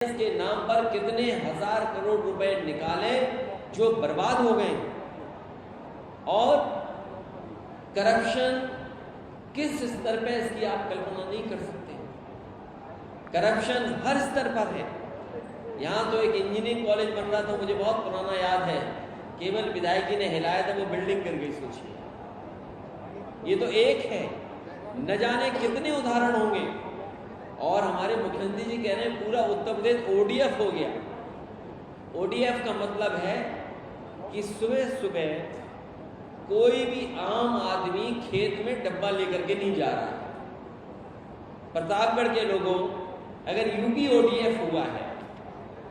के नाम पर कितने हजार करोड़ रुपए निकाले जो बर्बाद हो गए, और करप्शन किस स्तर पे इसकी आप कल्पना नहीं कर सकते। करप्शन हर स्तर पर है। यहां तो एक इंजीनियरिंग कॉलेज बन रहा था, मुझे बहुत पुराना याद है, केवल विधायकी ने हिलाया था, वो बिल्डिंग गिर गई। सोचिए, ये तो एक है, न जाने कितने उदाहरण होंगे। और हमारे मुख्यमंत्री जी कह रहे हैं पूरा उत्तर प्रदेश ओडीएफ हो गया। ओडीएफ का मतलब है कि सुबह सुबह कोई भी आम आदमी खेत में डब्बा लेकर के नहीं जा रहा। प्रतापगढ़ के लोगों, अगर यूपी ओडीएफ हुआ है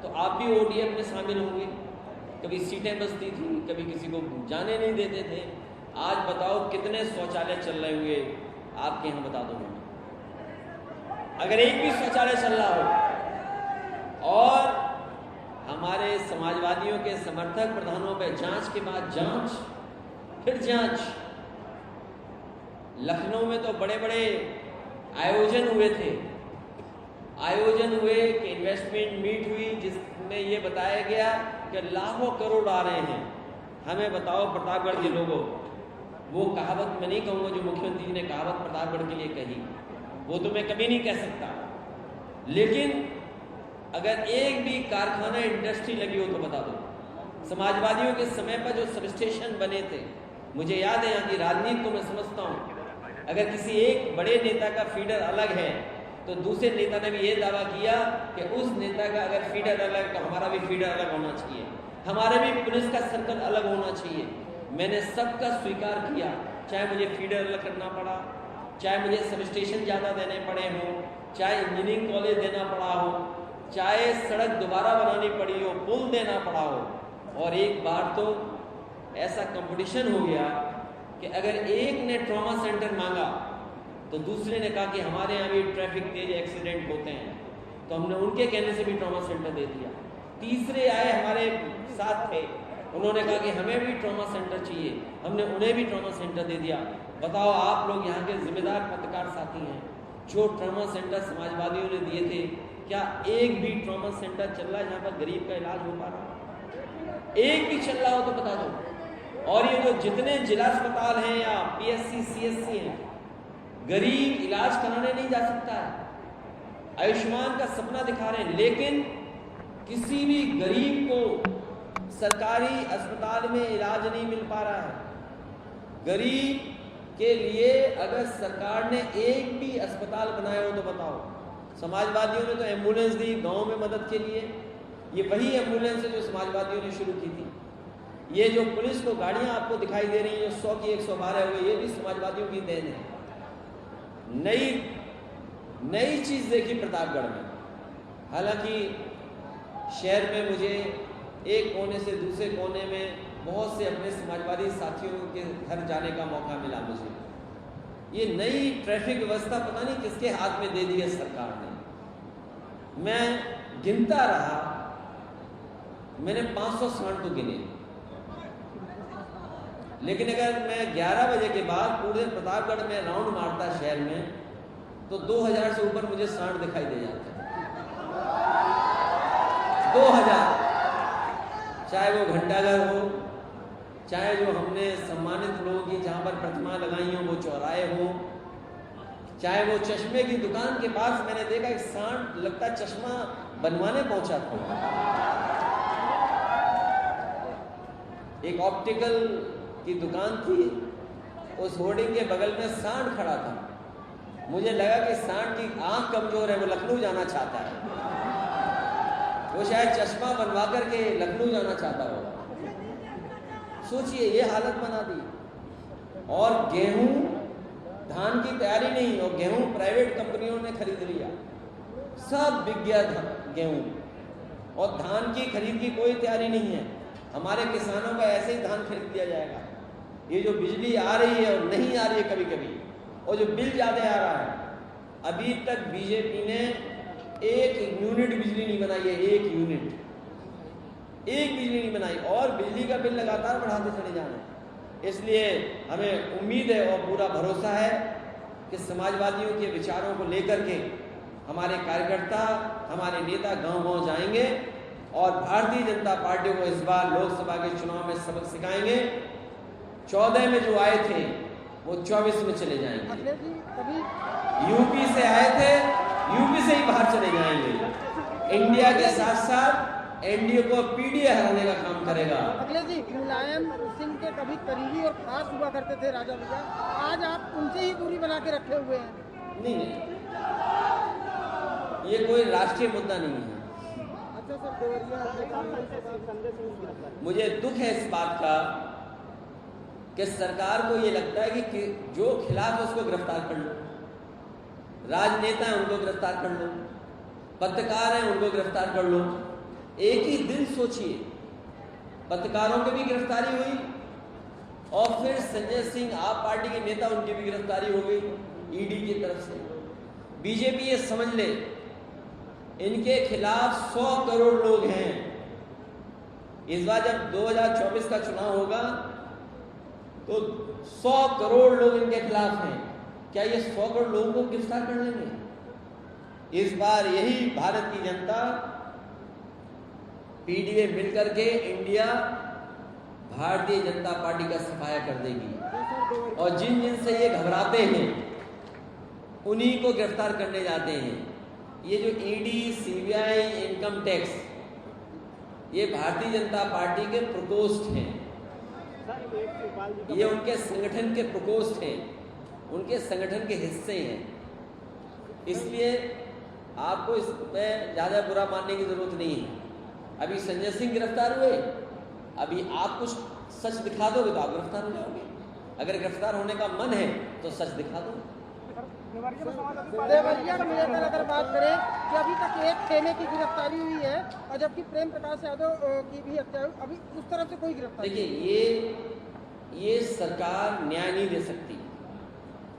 तो आप भी ओडीएफ में शामिल होंगे। कभी सीटें बचती थी, कभी किसी को जाने नहीं देते थे। आज बताओ कितने शौचालय चल रहे होंगे आपके यहाँ, बता दो। अगर एक भी शौचालय चल रहा हो, और हमारे समाजवादियों के समर्थक प्रधानों पे जांच के बाद जांच, फिर जांच। लखनऊ में तो बड़े बड़े आयोजन हुए थे, कि इन्वेस्टमेंट मीट हुई, जिसमें ये बताया गया कि लाखों करोड़ आ रहे हैं। हमें बताओ प्रतापगढ़ के लोगों, वो कहावत मैं नहीं कहूँगा जो मुख्यमंत्री जी ने कहावत प्रतापगढ़ के लिए कही, वो तो मैं कभी नहीं कह सकता, लेकिन अगर एक भी कारखाना इंडस्ट्री लगी हो तो बता दो। समाजवादियों के समय पर जो सब स्टेशन बने थे, मुझे याद है, यहाँ की राजनीति को मैं समझता हूँ। अगर किसी एक बड़े नेता का फीडर अलग है तो दूसरे नेता ने भी ये दावा किया कि उस नेता का अगर फीडर अलग तो हमारा भी फीडर अलग होना चाहिए, हमारे भी पुलिस का सर्कल अलग होना चाहिए। मैंने सबका स्वीकार किया, चाहे मुझे फीडर अलग करना पड़ा, चाहे मुझे सब स्टेशन ज़्यादा देने पड़े हों, चाहे इंजीनियरिंग कॉलेज देना पड़ा हो, चाहे सड़क दोबारा बनानी पड़ी हो, पुल देना पड़ा हो। और एक बार तो ऐसा कंपटीशन हो गया कि अगर एक ने ट्रॉमा सेंटर मांगा तो दूसरे ने कहा कि हमारे यहाँ भी ट्रैफिक तेज एक्सीडेंट होते हैं, तो हमने उनके कहने से भी ट्रॉमा सेंटर दे दिया। तीसरे आए हमारे साथ थे, उन्होंने कहा कि हमें भी ट्रॉमा सेंटर चाहिए, हमने उन्हें भी ट्रॉमा सेंटर दे दिया। बताओ, आप लोग यहाँ के जिम्मेदार पत्रकार साथी हैं, जो ट्रॉमा सेंटर समाजवादियों ने दिए थे, क्या एक भी ट्रॉमा सेंटर चल रहा है जहाँ पर गरीब का इलाज हो पा रहा? एक भी चल रहा हो तो बता दो। और ये जो जितने जिला अस्पताल हैं या पीएससी सीएससी हैं, गरीब इलाज कराने नहीं जा सकता है। आयुष्मान का सपना दिखा रहे हैं, लेकिन किसी भी गरीब को सरकारी अस्पताल में इलाज नहीं मिल पा रहा है। गरीब के लिए अगर सरकार ने एक भी अस्पताल बनाया हो तो बताओ। समाजवादियों ने तो एम्बुलेंस दी गांव में मदद के लिए, ये वही एम्बुलेंस है जो समाजवादियों ने शुरू की थी। ये जो पुलिस को गाड़ियां आपको दिखाई दे रही हैं 100 की 112 हो गई, ये भी समाजवादियों की देन है। नई चीज देखी प्रतापगढ़ में। हालांकि शहर में मुझे एक कोने से दूसरे कोने में बहुत से अपने समाजवादी साथियों के घर जाने का मौका मिला मुझे। ये नई ट्रैफिक व्यवस्था पता नहीं किसके हाथ में दे दी है सरकार ने। मैं गिनता रहा, मैंने 500 सांड तो गिने, लेकिन अगर मैं 11 बजे के बाद पूरे प्रतापगढ़ में राउंड मारता शहर में तो 2000 से ऊपर मुझे सांड दिखाई दे जाते हैं। 2000, चाहे वो घंटाघर हो, चाहे जो हमने सम्मानित लोगों की जहाँ पर प्रतिमा लगाई हो वो चौराहे हो, चाहे वो चश्मे की दुकान के पास मैंने देखा एक सांड लगता चश्मा बनवाने पहुंचा था। एक ऑप्टिकल की दुकान थी, उस होर्डिंग के बगल में सांड खड़ा था। मुझे लगा कि सांड की आंख कमजोर है, वो लखनऊ जाना चाहता है, वो शायद चश्मा बनवा करके लखनऊ जाना चाहता होगा। सोचिए, ये हालत बना दी। और गेहूं, धान की तैयारी नहीं, और गेहूं प्राइवेट कंपनियों ने खरीद लिया, सब बिक गया गेहूं, और धान की खरीद की कोई तैयारी नहीं है। हमारे किसानों का ऐसे ही धान खरीद लिया जाएगा। ये जो बिजली आ रही है और नहीं आ रही है कभी कभी, और जो बिल ज्यादा आ रहा है, अभी तक बीजेपी ने 1 यूनिट बिजली नहीं बनाई है, 1 यूनिट, 1 बिजली नहीं बनाई, और बिजली का बिल लगातार बढ़ाते चले जा रहे हैं। इसलिए हमें उम्मीद है और पूरा भरोसा है कि समाजवादियों के विचारों को लेकर के हमारे कार्यकर्ता, हमारे नेता गांव-गांव जाएंगे और भारतीय जनता पार्टी को इस बार लोकसभा के चुनाव में सबक सिखाएंगे। 14 में जो आए थे वो 24 में चले जाएंगे। यूपी से आए थे, यूपी से ही बाहर चले जाएंगे। इंडिया के साथ साथ एनडीए को पीडीए हराने का काम करेगा। अखिलेश जी, मुलायम सिंह के कभी करीबी और खास हुआ करते थे राजा भैया, आज आप उनसे ही दूरी बना के रखे हुए हैं। नहीं, ये कोई राष्ट्रीय मुद्दा नहीं है। मुझे दुख है इस बात का कि सरकार को ये लगता है कि जो खिलाफ है उसको गिरफ्तार कर लो, राजनेता हैं उनको गिरफ्तार कर लो, पत्रकार हैं उनको गिरफ्तार कर लो। एक ही दिन सोचिए, पत्रकारों की भी गिरफ्तारी हुई और फिर संजय सिंह आप पार्टी के नेता, उनकी भी गिरफ्तारी हो गई ईडी की तरफ से। बीजेपी ये समझ ले, इनके खिलाफ 100 करोड़ लोग हैं। इस बार जब 2024 का चुनाव होगा तो 100 करोड़ लोग इनके खिलाफ हैं। क्या ये 100 करोड़ लोगों को गिरफ्तार कर लेंगे? इस बार यही भारत की जनता पीडीए मिलकर के इंडिया भारतीय जनता पार्टी का सफाया कर देगी और जिन जिन से ये घबराते हैं उन्हीं को गिरफ्तार करने जाते हैं। ये जो ईडी, सीबीआई, इनकम टैक्स, ये भारतीय जनता पार्टी के प्रकोष्ठ हैं, ये उनके संगठन के प्रकोष्ठ हैं, उनके संगठन के हिस्से हैं। इसलिए आपको इसमें ज़्यादा बुरा मानने की जरूरत नहीं है। अभी संजय सिंह गिरफ्तार हुए, अभी आप कुछ सच दिखा दोगे तो आप गिरफ्तार हो जाओगे। अगर गिरफ्तार होने का मन है तो सच दिखा दो। देवरिया को लेकर अगर बात करें कि अभी तक एक खेमे की गिरफ्तारी हुई है और जबकि प्रेम प्रकाश यादव की भी हत्या हुई, अभी उस तरफ से कोई गिरफ्तारी। देखिए, ये सरकार न्याय नहीं दे सकती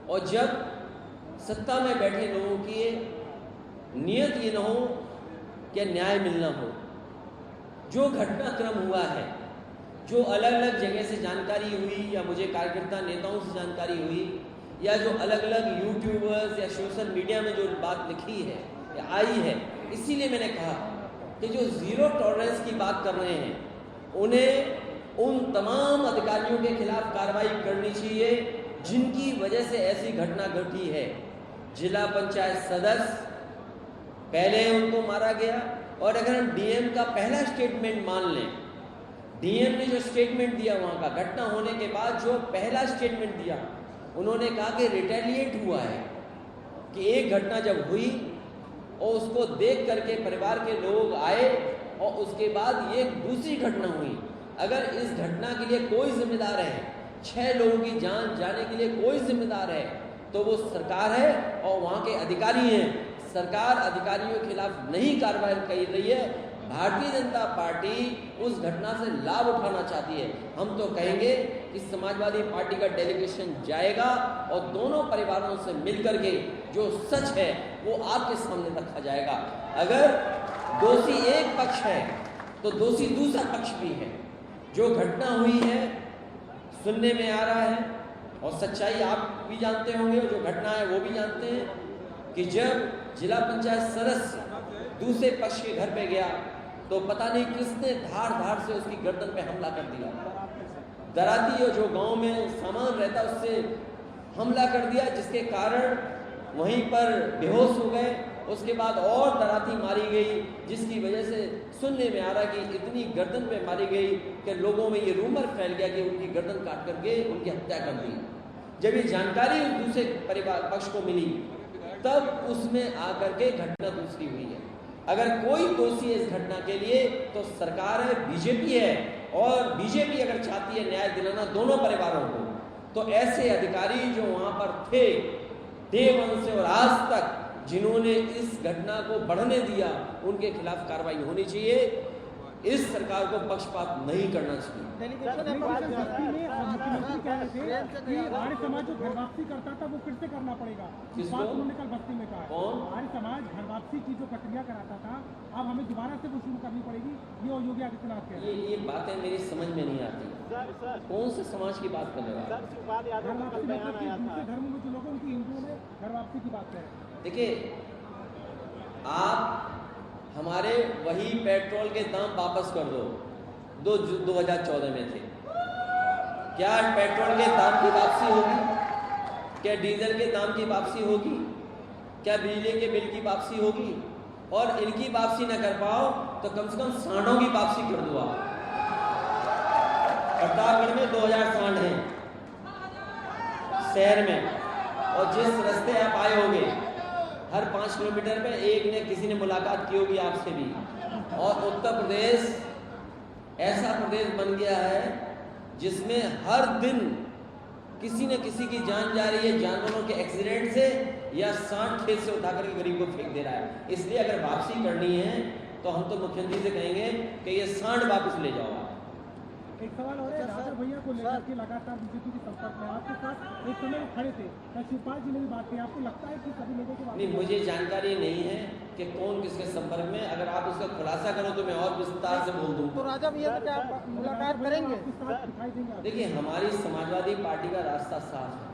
और जब सत्ता में बैठे लोगों की नियत ये न हो कि न्याय मिलना हो, जो घटनाक्रम हुआ है, जो अलग अलग जगह से जानकारी हुई या मुझे कार्यकर्ता नेताओं से जानकारी हुई या जो अलग अलग यूट्यूबर्स या सोशल मीडिया में जो बात लिखी है या आई है, इसीलिए मैंने कहा कि जो जीरो टॉलरेंस की बात कर रहे हैं उन्हें उन तमाम अधिकारियों के खिलाफ कार्रवाई करनी चाहिए जिनकी वजह से ऐसी घटना घटी है। जिला पंचायत सदस्य पहले उनको मारा गया और अगर हम डीएम का पहला स्टेटमेंट मान लें, डीएम ने जो स्टेटमेंट दिया वहां का घटना होने के बाद जो पहला स्टेटमेंट दिया, उन्होंने कहा कि रिटेलिएट हुआ है कि एक घटना जब हुई और उसको देख करके परिवार के लोग आए और उसके बाद ये दूसरी घटना हुई। अगर इस घटना के लिए कोई जिम्मेदार है, 6 लोगों की जान जाने के लिए कोई जिम्मेदार है तो वो सरकार है और वहाँ के अधिकारी हैं। सरकार अधिकारियों के खिलाफ नहीं कार्रवाई कर रही है। भारतीय जनता पार्टी उस घटना से लाभ उठाना चाहती है। हम तो कहेंगे कि समाजवादी पार्टी का डेलीगेशन जाएगा और दोनों परिवारों से मिलकर के जो सच है वो आपके सामने रखा जाएगा। अगर दोषी एक पक्ष है तो दोषी दूसरा पक्ष भी है। जो घटना हुई है सुनने में आ रहा है और सच्चाई आप भी जानते होंगे, जो घटना है वो भी जानते हैं कि जब जिला पंचायत सदस्य दूसरे पक्ष के घर पे गया तो पता नहीं किसने धार धार से उसकी गर्दन पे हमला कर दिया। दराती जो गांव में सामान रहता उससे हमला कर दिया, जिसके कारण वहीं पर बेहोश हो गए। उसके बाद और दराती मारी गई, जिसकी वजह से सुनने में आ रहा कि इतनी गर्दन पे मारी गई कि लोगों में ये रूमर फैल गया कि उनकी गर्दन काट करके उनकी हत्या कर दी। जब ये जानकारी दूसरे परिवार पक्ष को मिली तब उसमें आकर के घटना दूसरी हुई है। अगर कोई दोषी है इस घटना के लिए तो सरकार है, बीजेपी है, और बीजेपी अगर चाहती है न्याय दिलाना दोनों परिवारों को, तो ऐसे अधिकारी जो वहां पर थे डे 1 से और आज तक जिन्होंने इस घटना को बढ़ने दिया, उनके खिलाफ कार्रवाई होनी चाहिए। इस सरकार को पक्षपात नहीं करना चाहिए। हमारे समाज जो घर वापसी करता था वो फिर से करना पड़ेगा। इस बात उन्होंने कल बस्ती में कहा। हमारे समाज घर वापसी की जो प्रक्रिया कराता था अब हमें दोबारा से वो शुरू करनी पड़ेगी, ये योगी आदित्यनाथ कह रहे हैं। ये बातें मेरी समझ में नहीं आती। कौन से समाज की बात कर रहे हो? दूसरे धर्म में जो लोग उनकी हिंदुओं में घर वापसी की बात कर रहे हैं। देखिए, आप हमारे वही पेट्रोल के दाम वापस कर दो 2014 में थे। क्या पेट्रोल के दाम की वापसी होगी? क्या डीजल के दाम की वापसी होगी? क्या बिजली के बिल की वापसी होगी? और इनकी वापसी न कर पाओ तो कम से कम सांडों की वापसी कर दो आप। प्रतापगढ़ में 2000 सांड हैं शहर में, और जिस रास्ते आप आए होंगे हर 5 किलोमीटर में एक ने किसी ने मुलाकात की होगी आपसे भी। और उत्तर प्रदेश ऐसा प्रदेश बन गया है जिसमें हर दिन किसी न किसी की जान जा रही है, जानवरों के एक्सीडेंट से या सांड खेत से उठाकर के गरीब को फेंक दे रहा है। इसलिए अगर वापसी करनी है तो हम तो मुख्यमंत्री से कहेंगे कि ये सांड वापस ले जाओ। एक सवाल और है, राजा भैया को लेकर के लगातार बीजेपी के संपर्क में आपके साथ एक समय खड़े थे, शिवपाल जी ने भी बात की। आपको लगता है कि सभी लोगों के नहीं, मुझे जानकारी नहीं है कि कौन किसके संपर्क में। अगर आप उसका खुलासा करो तो मैं और विस्तार से बोल दूं। तो राजा भैया से क्या मुलाकात करेंगे? देखिए, हमारी समाजवादी पार्टी का रास्ता साफ है।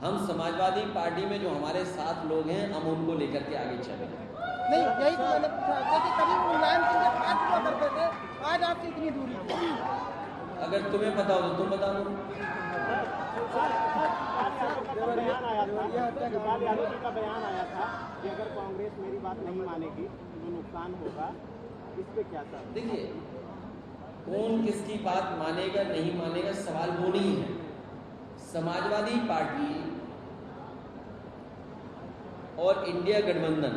हम समाजवादी पार्टी में जो हमारे साथ लोग हैं हम उनको लेकर के आगे चलेंगे। नहीं, यही तो मैंने पूछा कि कभी मुलायम सिंह के साथ हुआ करते थे, आज आपकी इतनी दूरी है। अगर तुम्हें पता हो तो तुम बता दो। बयान आया था, शिवपाल यादव जी का बयान आया था कि अगर कांग्रेस मेरी बात नहीं मानेगी तो नुकसान होगा, इस पे क्या था? देखिए, कौन किसकी बात मानेगा नहीं मानेगा सवाल वो नहीं है। समाजवादी पार्टी और इंडिया गठबंधन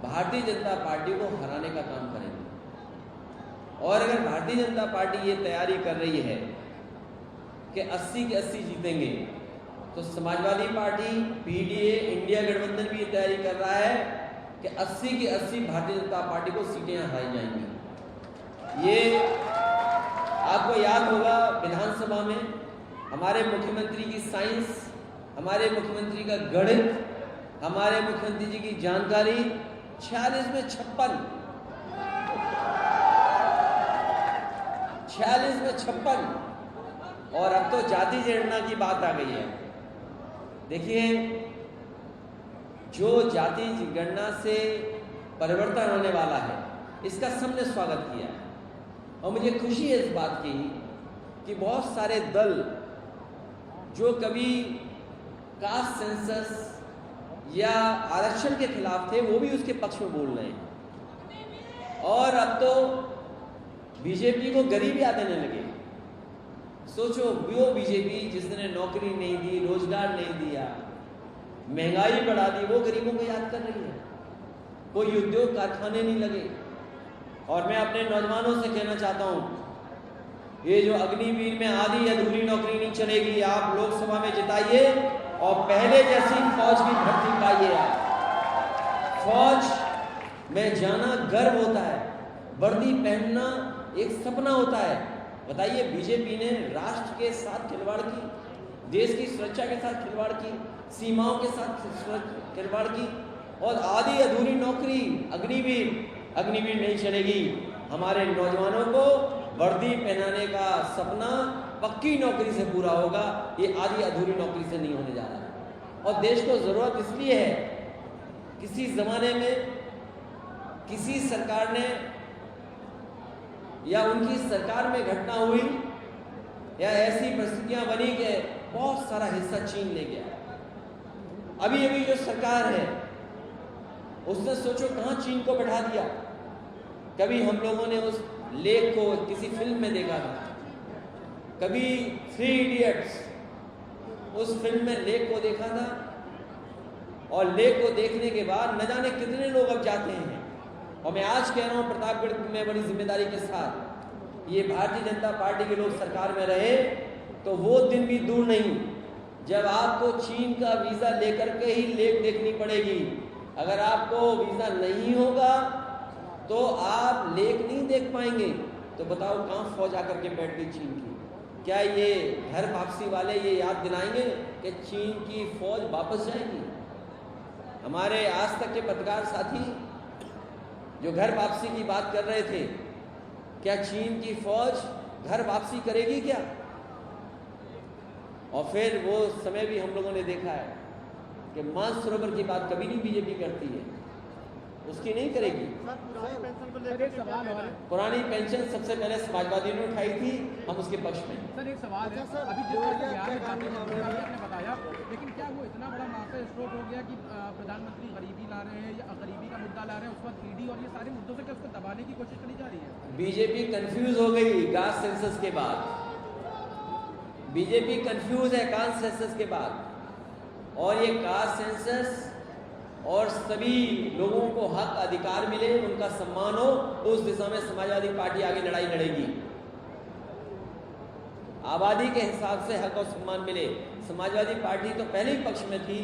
भारतीय जनता पार्टी को हराने का काम करेंगे। और अगर भारतीय जनता पार्टी ये तैयारी कर रही है कि 80 के 80 जीतेंगे, तो समाजवादी पार्टी, पीडीए, इंडिया गठबंधन भी ये तैयारी कर रहा है कि 80 की 80 भारतीय जनता पार्टी को सीटें हराई जाएंगी। ये आपको याद होगा विधानसभा में हमारे मुख्यमंत्री की साइंस, हमारे मुख्यमंत्री का गणित, हमारे मुख्यमंत्री जी की जानकारी 46 में 56, 46 में 56, और अब तो जाति जनगणना की बात आ गई है। देखिए, जो जाति गणना से परिवर्तन होने वाला है इसका सबने स्वागत किया है। और मुझे खुशी है इस बात की कि बहुत सारे दल जो कभी कास्ट सेंसस या आरक्षण के खिलाफ थे वो भी उसके पक्ष में बोल रहे हैं। और अब तो बीजेपी को गरीब याद आने लगे। सोचो, वो बीजेपी जिसने नौकरी नहीं दी, रोजगार नहीं दिया, महंगाई बढ़ा दी, वो गरीबों को याद कर रही है। कोई उद्योग कारखाने नहीं लगे। और मैं अपने नौजवानों से कहना चाहता हूं, ये जो अग्निवीर में आधी अधूरी नौकरी नहीं चलेगी, आप लोकसभा में जिताइए और पहले जैसी फौज की भर्ती पाइए। आप फौज में जाना गर्व होता है, वर्दी पहनना एक सपना होता है। बताइए, बीजेपी ने राष्ट्र के साथ खिलवाड़ की, देश की सुरक्षा के साथ खिलवाड़ की, सीमाओं के साथ खिलवाड़ की, और आधी अधूरी नौकरी अग्निवीर नहीं चलेगी। हमारे नौजवानों को वर्दी पहनाने का सपना पक्की नौकरी से पूरा होगा, ये आधी अधूरी नौकरी से नहीं होने जा रहा है। और देश को जरूरत इसलिए है, किसी जमाने में किसी सरकार ने या उनकी सरकार में घटना हुई या ऐसी परिस्थितियां बनी कि बहुत सारा हिस्सा चीन ले गया। अभी अभी जो सरकार है उसने सोचो कहां चीन को बैठा दिया। कभी हम लोगों ने उस लेक को किसी फिल्म में देखा था, कभी 3 इडियट्स उस फिल्म में लेक को देखा था, और लेक को देखने के बाद न जाने कितने लोग अब जाते हैं। और मैं आज कह रहा हूं प्रतापगढ़ में बड़ी जिम्मेदारी के साथ, ये भारतीय जनता पार्टी के लोग सरकार में रहे तो वो दिन भी दूर नहीं जब आपको चीन का वीजा लेकर के ही लेक देखनी पड़ेगी। अगर आपको वीजा नहीं होगा तो आप लेक नहीं देख पाएंगे। तो बताओ कहां फौज आकर के बैठ गई चीन की? क्या ये घर वापसी वाले ये याद दिलाएंगे कि चीन की फौज वापस जाएगी? हमारे आज तक के पत्रकार साथी जो घर वापसी की बात कर रहे थे, क्या चीन की फौज घर वापसी करेगी क्या? और फिर वो समय भी हम लोगों ने देखा है कि मानसरोवर की बात कभी नहीं बीजेपी करती है। उसकी नहीं करेगी। सर एक सवाल और है। पुरानी पेंशन सबसे पहले समाजवादी ने उठाई थी, हम उसके पक्ष में। सर एक सवाल है, अभी जिस तरह से बिहार में भारतीय जनता पार्टी आपने बताया, लेकिन क्या वो इतना बड़ा मास्टर स्ट्रोक हो गया कि प्रधानमंत्री गरीबी ला रहे हैं या गरीबी का मुद्दा ला रहे हैं, उस वक्त ईडी और ये सारे मुद्दों से क्या उसको दबाने की कोशिश करी जा रही है? बीजेपी कंफ्यूज हो गई कास्ट सेंसस के बाद। बीजेपी कंफ्यूज है कास्ट सेंसस के बाद, और ये कास्ट सेंसस और सभी लोगों को हक अधिकार मिले, उनका सम्मान हो, उस दिशा में समाजवादी पार्टी आगे लड़ाई लड़ेगी। आबादी के हिसाब से हक और सम्मान मिले। समाजवादी पार्टी तो पहले ही पक्ष में थी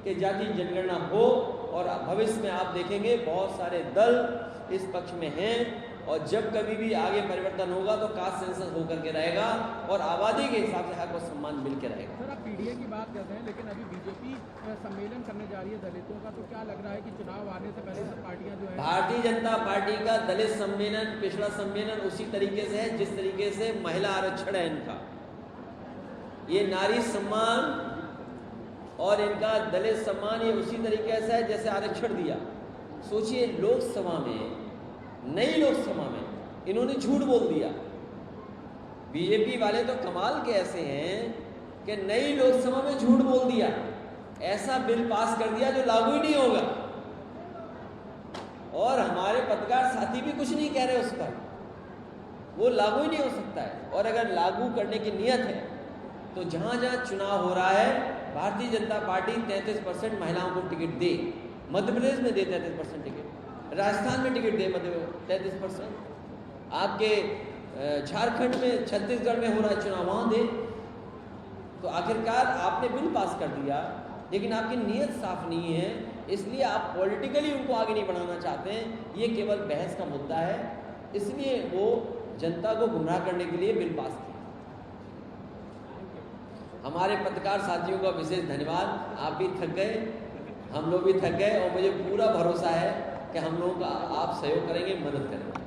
कि जाति जनगणना हो, और भविष्य में आप देखेंगे बहुत सारे दल इस पक्ष में हैं, और जब कभी भी आगे परिवर्तन होगा तो कास्ट सेंसस होकर के रहेगा और आबादी के हिसाब से हक और सम्मान मिल के रहेगा। सर आप पीडीए की बात करते हैं, लेकिन अभी बीजेपी सम्मेलन करने जा रही है दलितों का, तो क्या लग रहा है कि चुनाव आने से पहले सब पार्टियां जो है? भारतीय जनता पार्टी का दलित सम्मेलन, पिछड़ा सम्मेलन उसी तरीके से है जिस तरीके से महिला आरक्षण है इनका। ये नारी सम्मान और इनका दलित सम्मान ये उसी तरीके से है जैसे आरक्षण दिया। सोचिए, लोकसभा में, नई लोकसभा में इन्होंने झूठ बोल दिया। बीजेपी वाले तो कमाल के ऐसे हैं कि नई लोकसभा में झूठ बोल दिया, ऐसा बिल पास कर दिया जो लागू ही नहीं होगा, और हमारे पत्रकार साथी भी कुछ नहीं कह रहे उस पर, वो लागू ही नहीं हो सकता है। और अगर लागू करने की नियत है तो जहां जहां चुनाव हो रहा है भारतीय जनता पार्टी 33% महिलाओं को टिकट दे। मध्य प्रदेश में दे 33% टिकट, राजस्थान में टिकट दे 33%, आपके झारखंड में, छत्तीसगढ़ में हो रहा है चुनाव, वहां दे। तो आखिरकार आपने बिल पास कर दिया, लेकिन आपकी नीयत साफ नहीं है, इसलिए आप पॉलिटिकली उनको आगे नहीं बढ़ाना चाहते हैं। ये केवल बहस का मुद्दा है, इसलिए वो जनता को गुमराह करने के लिए बिल पास किया। हमारे पत्रकार साथियों का विशेष धन्यवाद। आप भी थक गए, हम लोग भी थक गए, और मुझे पूरा भरोसा है कि हम लोगों का आप सहयोग करेंगे, मदद करेंगे।